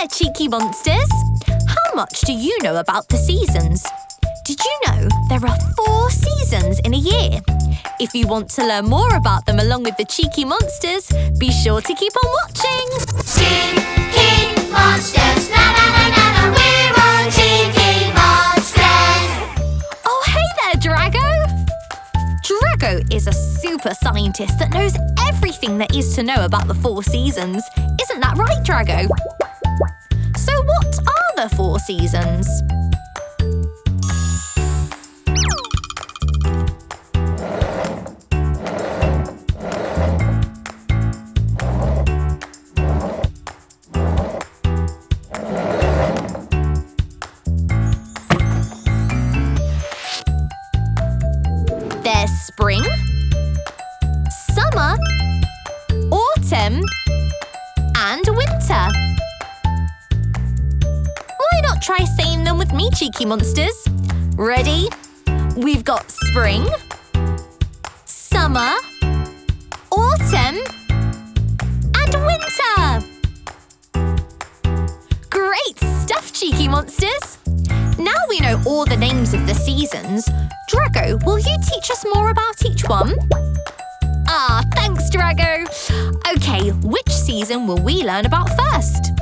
there, cheeky monsters! How much do you know about the seasons? Did you know there are 4 seasons in a year? If you want to learn more about them along with the cheeky monsters, be sure to keep on watching! Cheeky monsters, na na na na na, we're all cheeky monsters! Oh, hey there, Drago! Drago is a super scientist that knows everything there is to know about the 4 seasons. Isn't that right, Drago? So what are the 4 seasons? There's spring, summer, autumn, and winter. Why not try saying them with me, cheeky monsters? Ready? We've got spring, summer, autumn, and winter. Great stuff, cheeky monsters! Now we know all the names of the seasons, Drago, will you teach us more about each one? Ah, thanks, Drago! Okay, which season will we learn about first?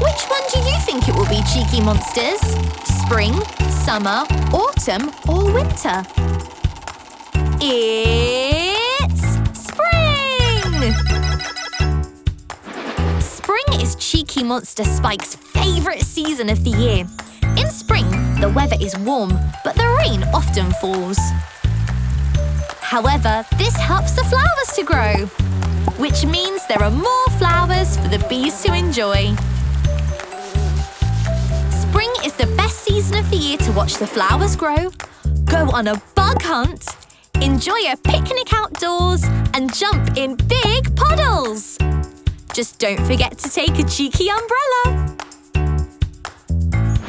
Which one do you think it will be, cheeky monsters? Spring, summer, autumn, or winter? It's spring! Spring is Cheeky Monster Spike's favourite season of the year. In spring, the weather is warm, but the rain often falls. However, this helps the flowers to grow, which means there are more flowers for the bees to enjoy. Spring is the best season of the year to watch the flowers grow, go on a bug hunt, enjoy a picnic outdoors, and jump in big puddles. Just don't forget to take a cheeky umbrella.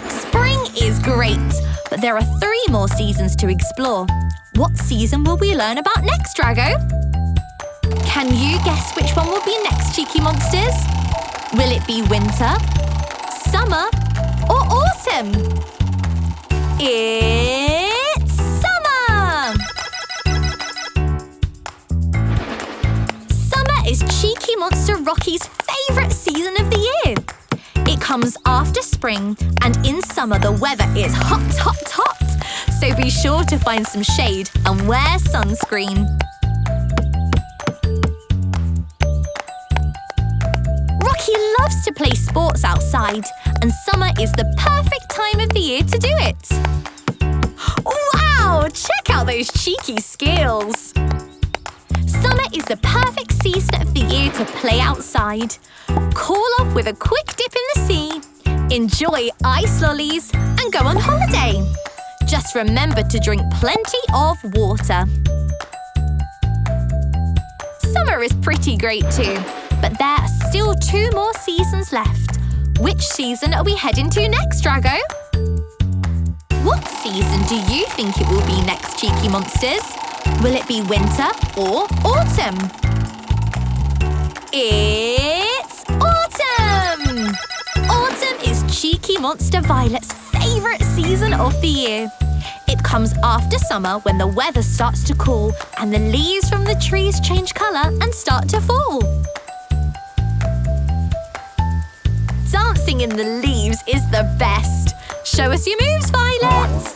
Spring is great, but there are 3 more seasons to explore. What season will we learn about next, Drago? Can you guess which one will be next, cheeky monsters? Will it be winter, summer, or autumn? It's summer! Summer is Cheeky Monster Rocky's favourite season of the year. It comes after spring, and in summer the weather is hot, hot, hot. So be sure to find some shade and wear sunscreen. Rocky loves to play sports outside, and summer is the perfect time of the year to do it. Wow! Check out those cheeky skills! Summer is the perfect season of the year to play outside, cool off with a quick dip in the sea, enjoy ice lollies, and go on holiday. Just remember to drink plenty of water. Summer is pretty great too, but there are still 2 more seasons left. Which season are we heading to next, Drago? What season do you think it will be next, cheeky monsters? Will it be winter or autumn? It's autumn! Autumn is Cheeky Monster Violet's favourite season of the year. It comes after summer when the weather starts to cool and the leaves from the trees change colour and start to fall. Dancing in the leaves is the best. Show us your moves, Violet!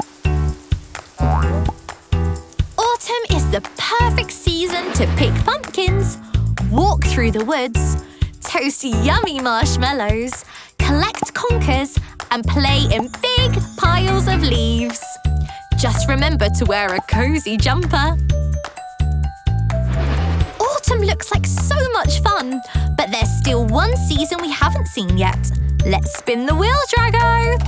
Autumn is the perfect season to pick pumpkins, walk through the woods, toast yummy marshmallows, collect conkers, and play in big piles of leaves. Just remember to wear a cosy jumper. Autumn looks like so much fun, but there's still one season we haven't seen yet. Let's spin the wheel, Drago!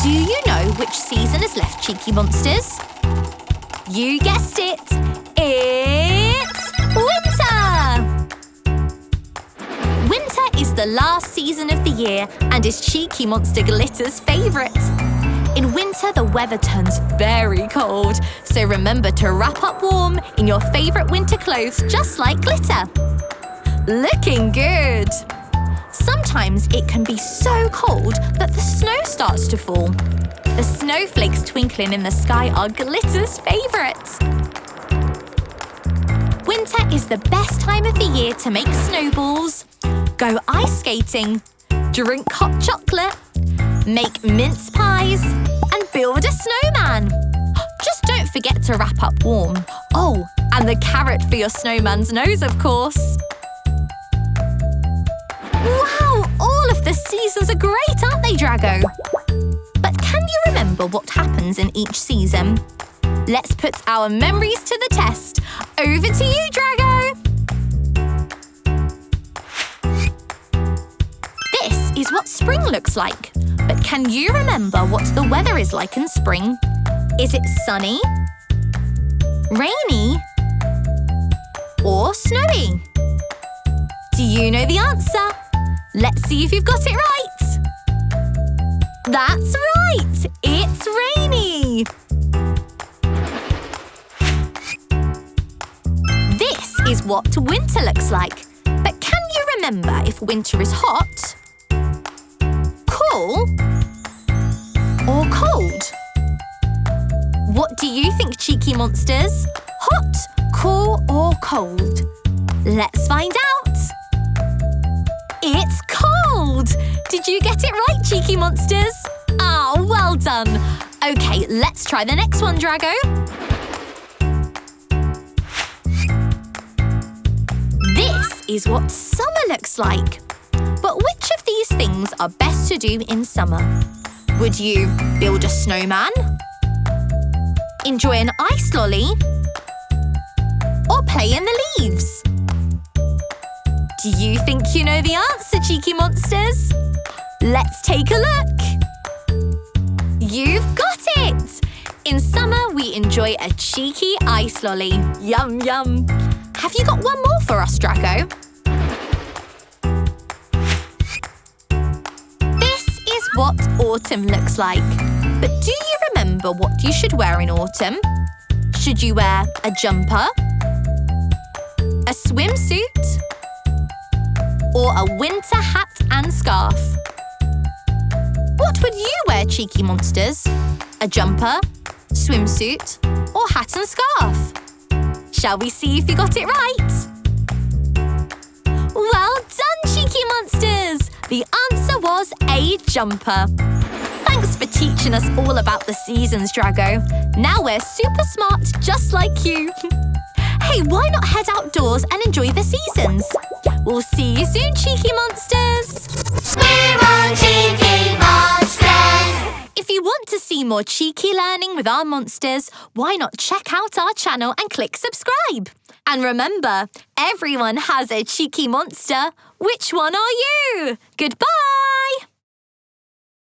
Do you know which season is left, cheeky monsters? You guessed it! It's winter! Winter is the last season of the year and is Cheeky Monster Glitter's favourite. In winter, the weather turns very cold, so remember to wrap up warm in your favourite winter clothes just like Glitter. Looking good! Sometimes it can be so cold that the snow starts to fall. The snowflakes twinkling in the sky are Glitter's favourite. Winter is the best time of the year to make snowballs, go ice skating, drink hot chocolate, make mince pies, and build a snowman. Just don't forget to wrap up warm. Oh, and the carrot for your snowman's nose, of course. Wow, all of the seasons are great, aren't they, Drago? But can you remember what happens in each season? Let's put our memories to the test. Over to you, Drago! This is what spring looks like. But can you remember what the weather is like in spring? Is it sunny, rainy, or snowy? Do you know the answer? Let's see if you've got it right. That's right! It's rainy! This is what winter looks like. But can you remember if winter is hot, cool, or cold? What do you think, cheeky monsters? Hot, cool, or cold? Let's find out! It's cold! Did you get it right, cheeky monsters? Ah, well done! Okay, let's try the next one, Drago. This is what summer looks like. But which of these things are best to do in summer? Would you build a snowman? Enjoy an ice lolly? Or play in the leaves? Do you think you know the answer, cheeky monsters? Let's take a look. You've got it! In summer, we enjoy a cheeky ice lolly. Yum, yum. Have you got one more for us, Drago? This is what autumn looks like. But do you remember what you should wear in autumn? Should you wear a jumper, a swimsuit, or a winter hat and scarf? What would you wear, cheeky monsters? A jumper, swimsuit, or hat and scarf? Shall we see if you got it right? Well done, cheeky monsters! The answer was a jumper. Thanks for teaching us all about the seasons, Drago. Now we're super smart, just like you. Hey, why not head outdoors and enjoy the seasons? We'll see you soon, cheeky monsters! We're all cheeky monsters! If you want to see more cheeky learning with our monsters, why not check out our channel and click subscribe? And remember, everyone has a cheeky monster. Which one are you? Goodbye!